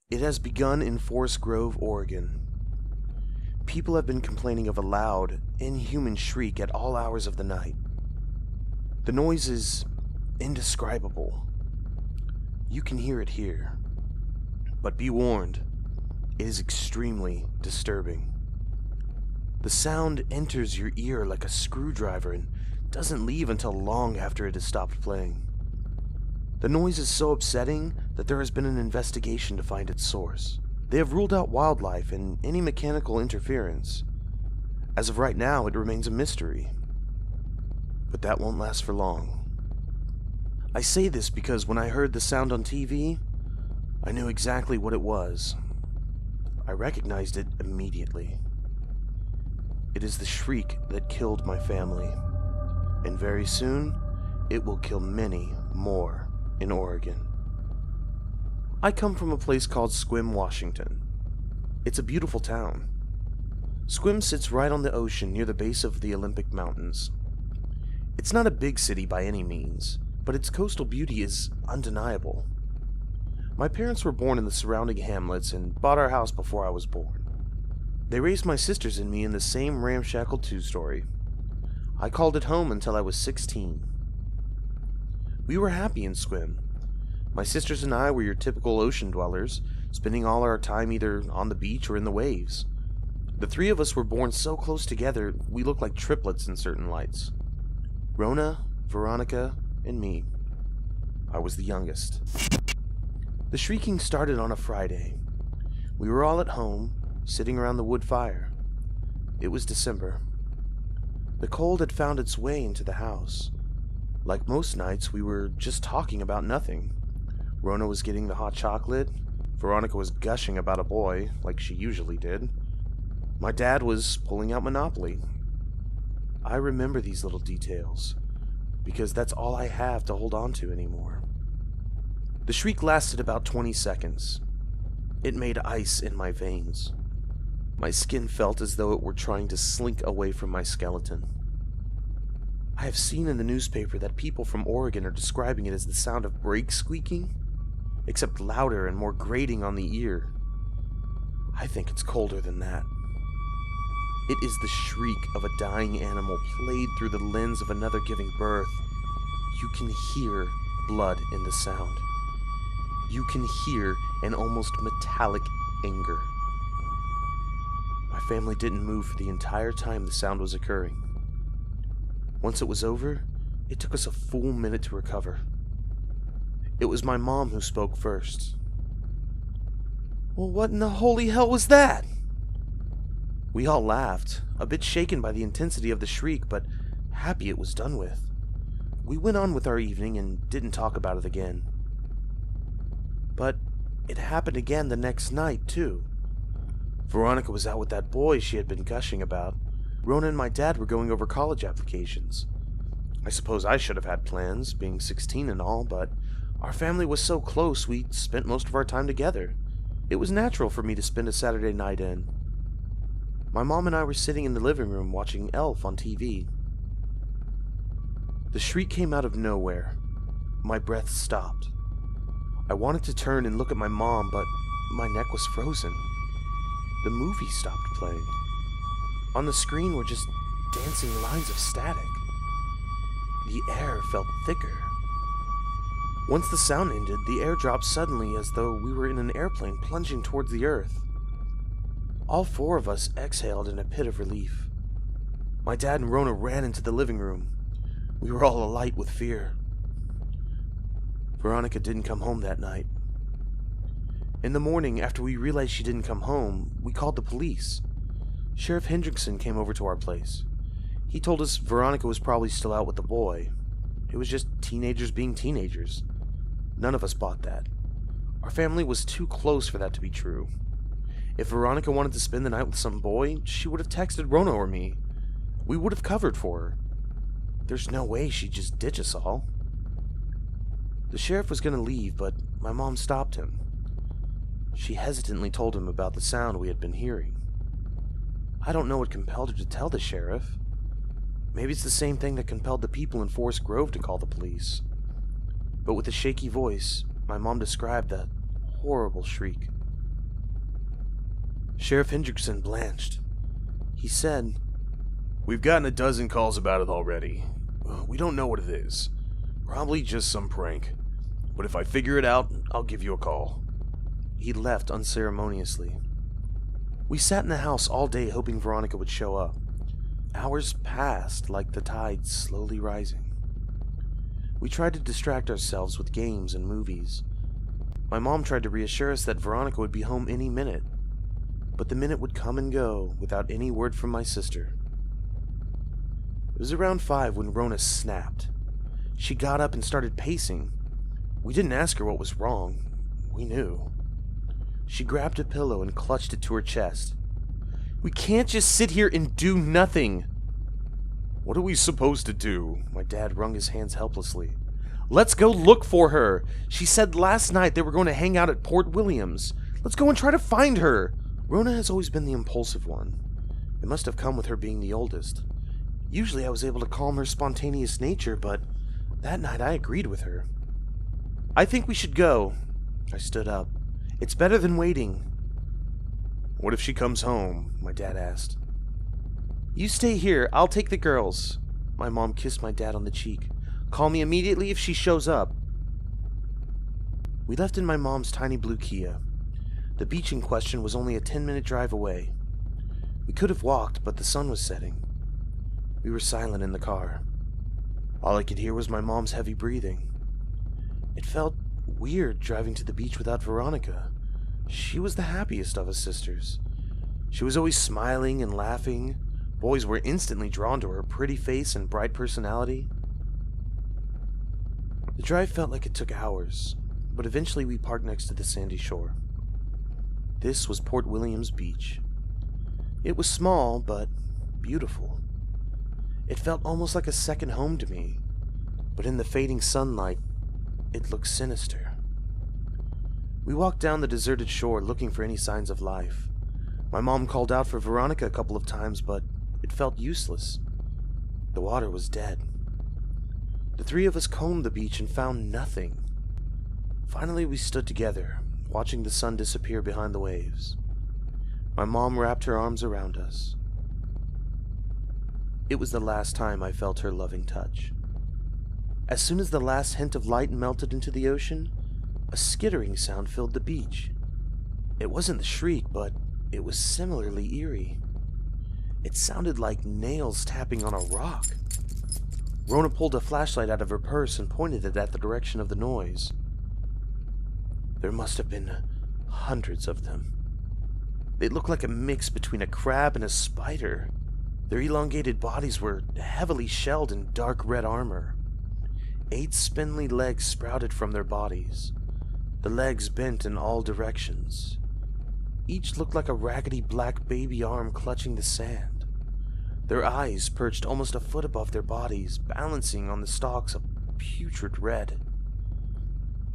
It has begun in Forest Grove, Oregon. People have been complaining of a loud, inhuman shriek at all hours of the night. The noise is indescribable. You can hear it here. But be warned, it is extremely disturbing. The sound enters your ear like a screwdriver and doesn't leave until long after it has stopped playing. The noise is so upsetting that there has been an investigation to find its source. They have ruled out wildlife and any mechanical interference. As of right now, it remains a mystery. But that won't last for long. I say this because when I heard the sound on TV, I knew exactly what it was. I recognized it immediately. It is the shriek that killed my family, and very soon, it will kill many more in Oregon. I come from a place called Sequim, Washington. It's a beautiful town. Sequim sits right on the ocean near the base of the Olympic Mountains. It's not a big city by any means, but its coastal beauty is undeniable. My parents were born in the surrounding hamlets and bought our house before I was born. They raised my sisters and me in the same ramshackle two-story. I called it home until I was 16. We were happy in Sequim. My sisters and I were your typical ocean dwellers, spending all our time either on the beach or in the waves. The three of us were born so close together, we looked like triplets in certain lights. Rona, Veronica, and me. I was the youngest. The shrieking started on a Friday. We were all at home, sitting around the wood fire. It was December. The cold had found its way into the house. Like most nights, we were just talking about nothing. Rona was getting the hot chocolate. Veronica was gushing about a boy, like she usually did. My dad was pulling out Monopoly. I remember these little details, because that's all I have to hold on to anymore. The shriek lasted about 20 seconds. It made ice in my veins. My skin felt as though it were trying to slink away from my skeleton. I have seen in the newspaper that people from Oregon are describing it as the sound of brakes squeaking, except louder and more grating on the ear. I think it's colder than that. It is the shriek of a dying animal played through the lens of another giving birth. You can hear blood in the sound. You can hear an almost metallic anger. My family didn't move for the entire time the sound was occurring. Once it was over, it took us a full minute to recover. It was my mom who spoke first. "Well, what in the holy hell was that?" We all laughed, a bit shaken by the intensity of the shriek, but happy it was done with. We went on with our evening and didn't talk about it again. But it happened again the next night, too. Veronica was out with that boy she had been gushing about. Rona and my dad were going over college applications. I suppose I should have had plans, being 16 and all, but our family was so close we spent most of our time together. It was natural for me to spend a Saturday night in. My mom and I were sitting in the living room watching Elf on TV. The shriek came out of nowhere. My breath stopped. I wanted to turn and look at my mom, but my neck was frozen. The movie stopped playing. On the screen were just dancing lines of static. The air felt thicker. Once the sound ended, the air dropped suddenly as though we were in an airplane plunging towards the earth. All four of us exhaled in a pit of relief. My dad and Rona ran into the living room. We were all alight with fear. Veronica didn't come home that night. In the morning, after we realized she didn't come home, we called the police. Sheriff Hendrickson came over to our place. He told us Veronica was probably still out with the boy. It was just teenagers being teenagers. None of us bought that. Our family was too close for that to be true. If Veronica wanted to spend the night with some boy, she would have texted Rona or me. We would have covered for her. There's no way she'd just ditch us all. The sheriff was going to leave, but my mom stopped him. She hesitantly told him about the sound we had been hearing. I don't know what compelled her to tell the sheriff. Maybe it's the same thing that compelled the people in Forest Grove to call the police. But with a shaky voice, my mom described that horrible shriek. Sheriff Hendrickson blanched. He said, "We've gotten a dozen calls about it already. We don't know what it is. Probably just some prank. But if I figure it out, I'll give you a call." He left unceremoniously. We sat in the house all day hoping Veronica would show up. Hours passed like the tide slowly rising. We tried to distract ourselves with games and movies. My mom tried to reassure us that Veronica would be home any minute, but the minute would come and go without any word from my sister. It was around 5 when Rona snapped. She got up and started pacing. We didn't ask her what was wrong. We knew. She grabbed a pillow and clutched it to her chest. "We can't just sit here and do nothing." "What are we supposed to do?" My dad wrung his hands helplessly. "Let's go look for her. She said last night they were going to hang out at Port Williams. Let's go and try to find her." Rona has always been the impulsive one. It must have come with her being the oldest. Usually I was able to calm her spontaneous nature, but that night I agreed with her. "I think we should go." I stood up. "It's better than waiting." "What if she comes home?" my dad asked. "You stay here. I'll take the girls." My mom kissed my dad on the cheek. "Call me immediately if she shows up." We left in my mom's tiny blue Kia. The beach in question was only a 10-minute drive away. We could have walked, but the sun was setting. We were silent in the car. All I could hear was my mom's heavy breathing. It felt weird driving to the beach without Veronica. She was the happiest of us sisters. She was always smiling and laughing. Boys were instantly drawn to her pretty face and bright personality. The drive felt like it took hours, but eventually we parked next to the sandy shore. This was Port Williams Beach. It was small, but beautiful. It felt almost like a second home to me, but in the fading sunlight, it looked sinister. We walked down the deserted shore looking for any signs of life. My mom called out for Veronica a couple of times, but it felt useless. The water was dead. The three of us combed the beach and found nothing. Finally, we stood together, watching the sun disappear behind the waves. My mom wrapped her arms around us. It was the last time I felt her loving touch. As soon as the last hint of light melted into the ocean, a skittering sound filled the beach. It wasn't the shriek, but it was similarly eerie. It sounded like nails tapping on a rock. Rona pulled a flashlight out of her purse and pointed it at the direction of the noise. There must have been hundreds of them. They looked like a mix between a crab and a spider. Their elongated bodies were heavily shelled in dark red armor. 8 spindly legs sprouted from their bodies. The legs bent in all directions. Each looked like a raggedy black baby arm clutching the sand. Their eyes perched almost a foot above their bodies, balancing on the stalks of putrid red.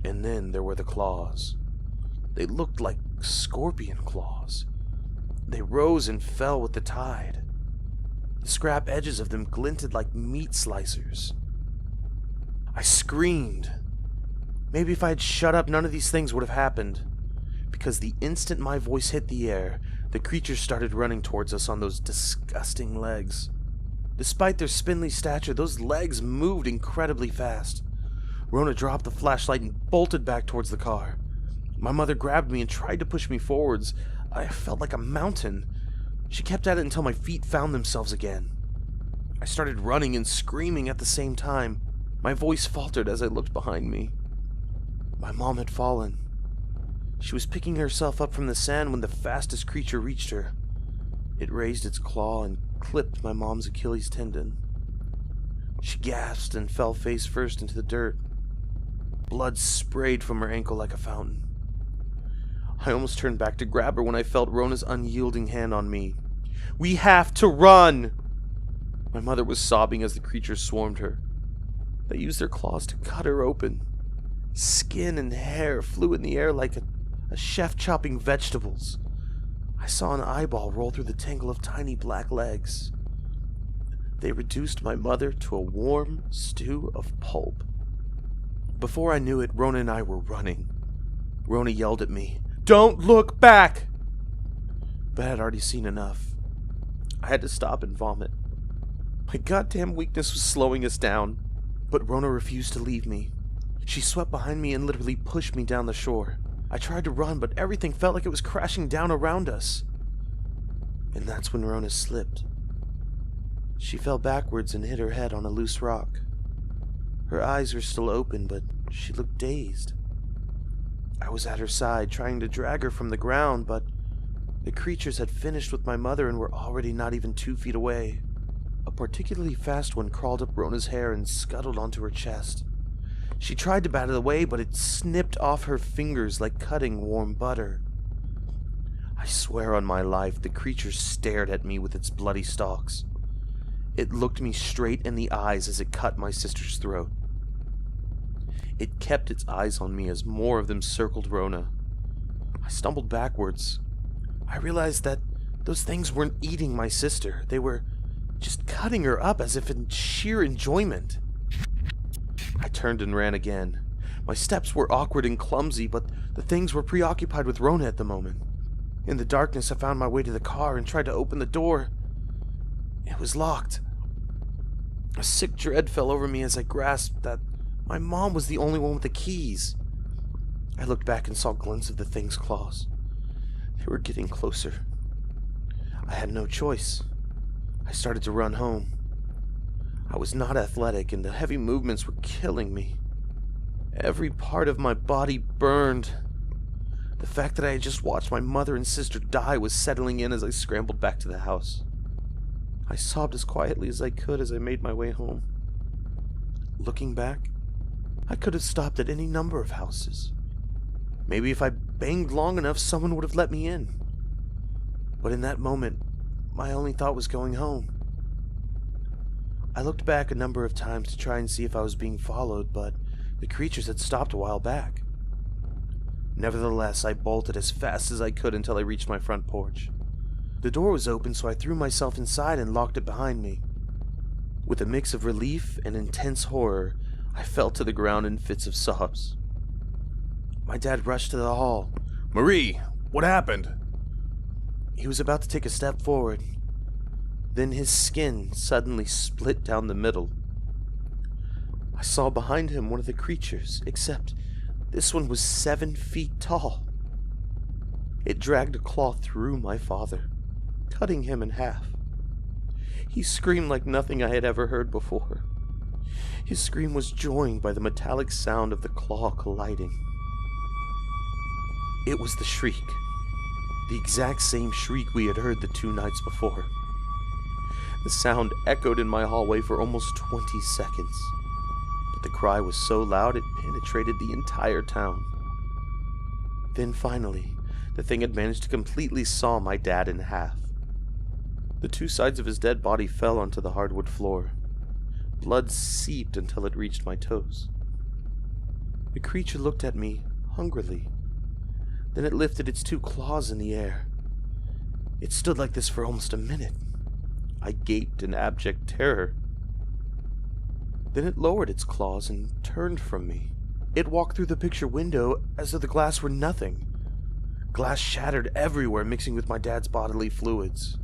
And then there were the claws. They looked like scorpion claws. They rose and fell with the tide. The scrap edges of them glinted like meat slicers. I screamed. Maybe if I had shut up, none of these things would have happened. Because the instant my voice hit the air, the creatures started running towards us on those disgusting legs. Despite their spindly stature, those legs moved incredibly fast. Rona dropped the flashlight and bolted back towards the car. My mother grabbed me and tried to push me forwards. I felt like a mountain. She kept at it until my feet found themselves again. I started running and screaming at the same time. My voice faltered as I looked behind me. My mom had fallen. She was picking herself up from the sand when the fastest creature reached her. It raised its claw and clipped my mom's Achilles tendon. She gasped and fell face first into the dirt. Blood sprayed from her ankle like a fountain. I almost turned back to grab her when I felt Rona's unyielding hand on me. "We have to run!" My mother was sobbing as the creatures swarmed her. They used their claws to cut her open. Skin and hair flew in the air like a chef chopping vegetables. I saw an eyeball roll through the tangle of tiny black legs. They reduced my mother to a warm stew of pulp. Before I knew it, Rona and I were running. Rona yelled at me, "Don't look back!" but I had already seen enough. I had to stop and vomit. My goddamn weakness was slowing us down, but Rona refused to leave me. She swept behind me and literally pushed me down the shore. I tried to run, but everything felt like it was crashing down around us. And that's when Rona slipped. She fell backwards and hit her head on a loose rock. Her eyes were still open, but she looked dazed. I was at her side, trying to drag her from the ground, but the creatures had finished with my mother and were already not even 2 feet away. A particularly fast one crawled up Rona's hair and scuttled onto her chest. She tried to bat it away, but it snipped off her fingers like cutting warm butter. I swear on my life, the creature stared at me with its bloody stalks. It looked me straight in the eyes as it cut my sister's throat. It kept its eyes on me as more of them circled Rona. I stumbled backwards. I realized that those things weren't eating my sister. They were just cutting her up as if in sheer enjoyment. I turned and ran again. My steps were awkward and clumsy, but the things were preoccupied with Rona at the moment. In the darkness, I found my way to the car and tried to open the door. It was locked. A sick dread fell over me as I grasped that my mom was the only one with the keys. I looked back and saw glints of the thing's claws. They were getting closer. I had no choice. I started to run home. I was not athletic, and the heavy movements were killing me. Every part of my body burned. The fact that I had just watched my mother and sister die was settling in as I scrambled back to the house. I sobbed as quietly as I could as I made my way home. Looking back, I could have stopped at any number of houses. Maybe if I banged long enough, someone would have let me in. But in that moment, my only thought was going home. I looked back a number of times to try and see if I was being followed, but the creatures had stopped a while back. Nevertheless, I bolted as fast as I could until I reached my front porch. The door was open, so I threw myself inside and locked it behind me. With a mix of relief and intense horror, I fell to the ground in fits of sobs. My dad rushed to the hall. Marie, what happened? He was about to take a step forward. Then his skin suddenly split down the middle. I saw behind him one of the creatures, except this one was 7 feet tall. It dragged a claw through my father, cutting him in half. He screamed like nothing I had ever heard before. His scream was joined by the metallic sound of the claw colliding. It was the shriek. The exact same shriek we had heard the 2 nights before. The sound echoed in my hallway for almost 20 seconds. But the cry was so loud it penetrated the entire town. Then finally, the thing had managed to completely saw my dad in half. The 2 sides of his dead body fell onto the hardwood floor. Blood seeped until it reached my toes. The creature looked at me hungrily. Then it lifted its 2 claws in the air. It stood like this for almost a minute. I gaped in abject terror. Then it lowered its claws and turned from me. It walked through the picture window as though the glass were nothing. Glass shattered everywhere, mixing with my dad's bodily fluids.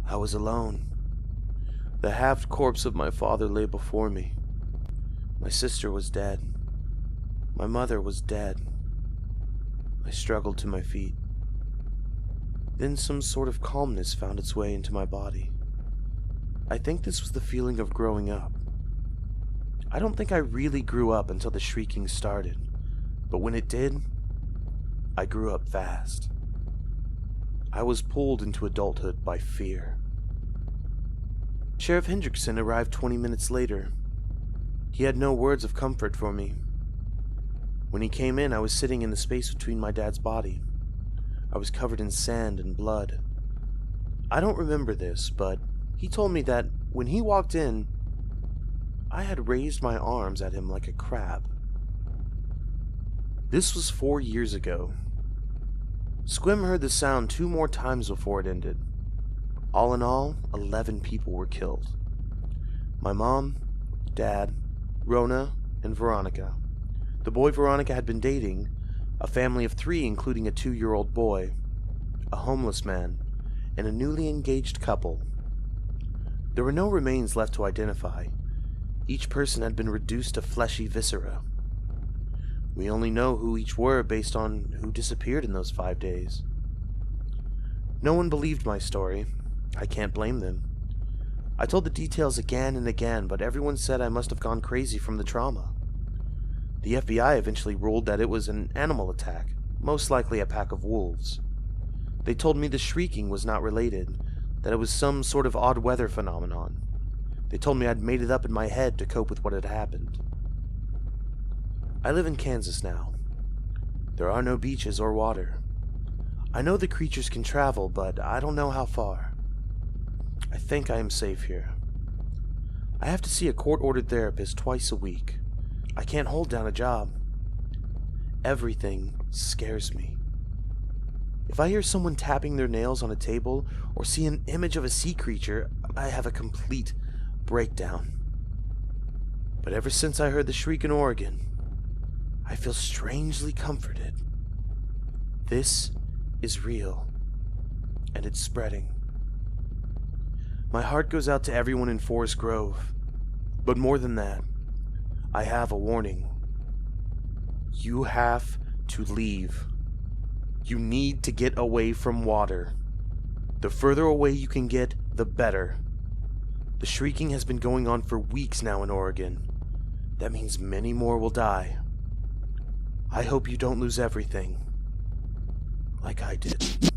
I was alone. The halved corpse of my father lay before me. My sister was dead. My mother was dead. I struggled to my feet. Then some sort of calmness found its way into my body. I think this was the feeling of growing up. I don't think I really grew up until the shrieking started, but when it did, I grew up fast. I was pulled into adulthood by fear. Sheriff Hendrickson arrived 20 minutes later. He had no words of comfort for me. When he came in, I was sitting in the space between my dad's body. I was covered in sand and blood. I don't remember this, but he told me that when he walked in, I had raised my arms at him like a crab. This was 4 years ago. Squim heard the sound 2 more times before it ended. All in all, 11 people were killed. My mom, dad, Rona, and Veronica. The boy Veronica had been dating, a family of 3 including a 2-year-old boy. a homeless man, and a newly engaged couple. There were no remains left to identify. Each person had been reduced to fleshy viscera. We only know who each were based on who disappeared in those 5 days. No one believed my story. I can't blame them. I told the details again and again, but everyone said I must have gone crazy from the trauma. The FBI eventually ruled that it was an animal attack, most likely a pack of wolves. They told me the shrieking was not related, that it was some sort of odd weather phenomenon. They told me I'd made it up in my head to cope with what had happened. I live in Kansas now. There are no beaches or water. I know the creatures can travel, but I don't know how far. I think I am safe here. I have to see a court-ordered therapist twice a week. I can't hold down a job. Everything scares me. If I hear someone tapping their nails on a table or see an image of a sea creature, I have a complete breakdown. But ever since I heard the shriek in Oregon, I feel strangely comforted. This is real, and it's spreading. My heart goes out to everyone in Forest Grove, but more than that, I have a warning. You have to leave. You need to get away from water. The further away you can get, the better. The shrieking has been going on for weeks now in Oregon. That means many more will die. I hope you don't lose everything, like I did.